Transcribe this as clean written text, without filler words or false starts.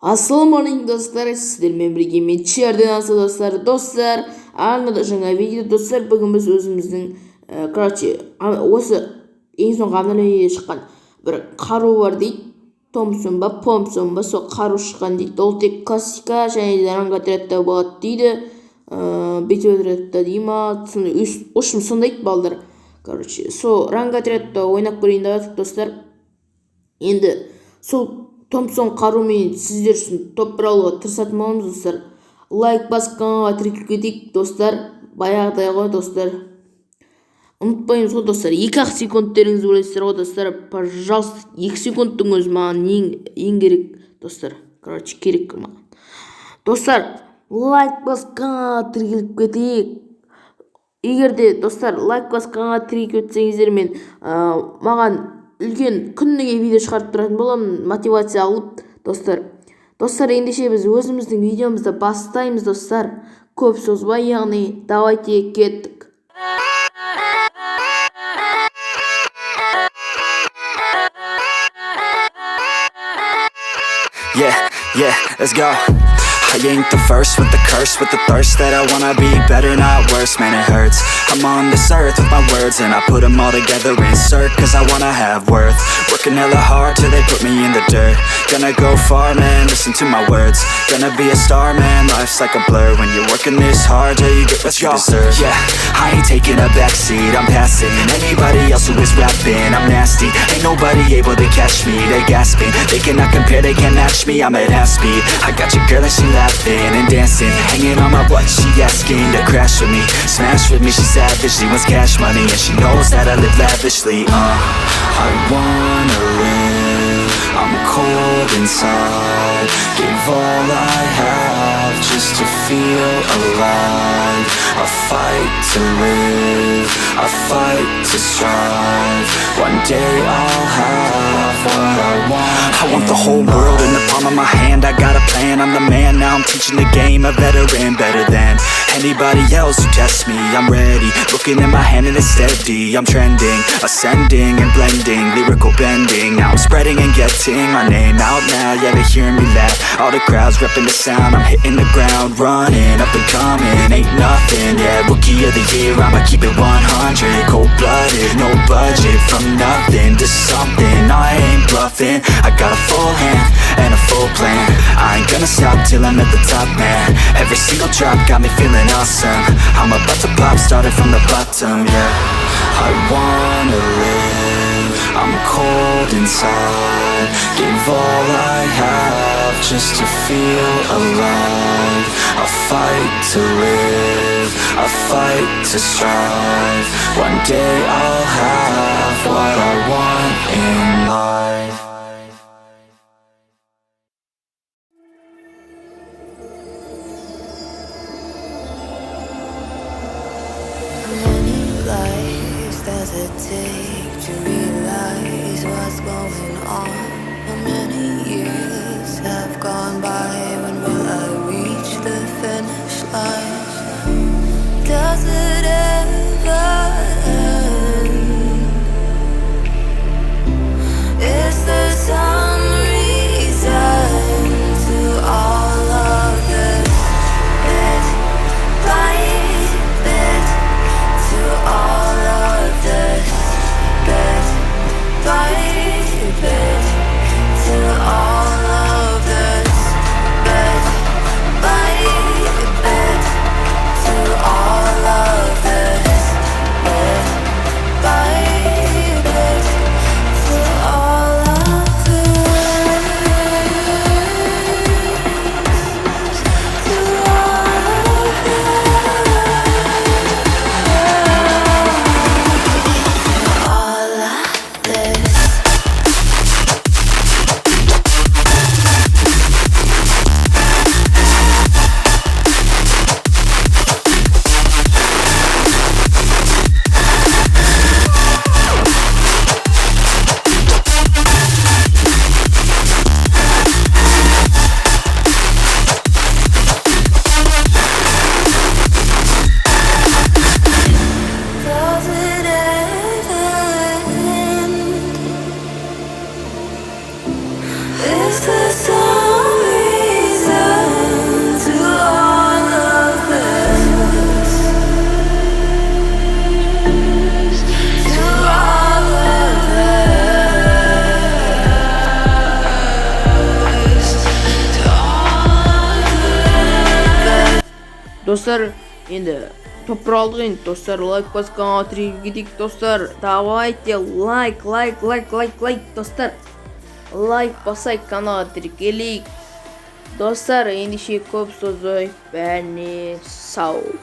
Ассалаумағалейкум достар, сіздермен бірге мен Чиардинасы достар. Арнада жаңа видео достар. Бүгін біз өзіміздің осы ең соңғы обновлениеде шыққан бір қару бар дейді. Томпсон ба сол қару шыққан дейді. Ол тек классика және де ранг отрядта болады дейді. Битва отрядта дей ма, общем сондай дейді балдар. Сол ранг отрядта ойнап көрейін деп достар. Енді сол Томпсон қарумен сіздер үшін топ-1 алуға тырысатын боламыз достар. Лайк басқанға тіркеліп кетейік достар. Баяғыдай ғой достар. Ұмытпаймыз ғой достар. 2-ақ секундтеріңізді ойлайсыздар ғой достар. Пожалуйста, 2 секундтың өзі маған ең керек достар. Керек маған. Достар, лайк басқанға тіркеліп кетейік. Егер де достар лайк басқанға тіркеліп кетсеңіздер мен маған үлкен күніге видео шығарып тұратын боламын, мотивация алып достар. Достар, ендеше біз өзіміздің видеомызды бастаймыз достар. Көп созбай, яғни давайте кеттік. Yeah, let's go. I ain't the first with the curse, with the thirst that I wanna be better, not worse, man it hurts. I'm on this earth with my words and I put them all together, insert, cause I wanna have worth. Working hella hard till they put me in the dirt. Gonna go far, man, listen to my words. Gonna be a star, man, life's like a blur. When you're working this hard till you get what you deserve. Yeah, I ain't taking a backseat, I'm passing anybody else who is rapping. I'm nasty, ain't nobody able to catch me. They gasping, they cannot compare, they can't match me. I'm at half speed, I got your girl and she laughing and dancing, hanging on my butt, she asking to crash with me, smash with me, she savage, she wants cash money, and she knows that I live lavishly. I wanna live, I'm cold inside, give all I have just to feel alive. I fight to live, I fight to strive, one day I'll have what I want. I want the whole world in the palm of my hand, I got a plan, I'm the man, now I'm teaching the game, a veteran, better than anybody else who tests me. I'm ready, looking at my hand and it's steady. I'm trending, ascending and blending, lyrical bending. Now I'm spreading and getting my name out now. Yeah, they hearing me laugh, all the crowds repping the sound. I'm hitting the ground, running, up and coming, ain't nothing. Yeah, rookie of the year, I'ma keep it 100. Cold-blooded, no budget, from nothing to something. I ain't bluffing, I got a full hand and a full plan. I ain't gonna stop till I'm at the top, man. Every single drop got me feeling awesome. I'm about to pop, started from the bottom, yeah. I wanna live, I'm cold inside, give all I have just to feel alive. I fight to live, I fight to strive, one day I'll have what I want in life. Does it take to realize what's going on? How many years have gone by? When will I reach the finish line? Does it ever end? Is there Dostlar, endi topra aldık endi dostlar. Like baskan atırıp gidik dostlar. Давайте like dostlar. Like basayık kanal atırıp gelik. Dostlar, endi şey көп sözü beni sağ ol.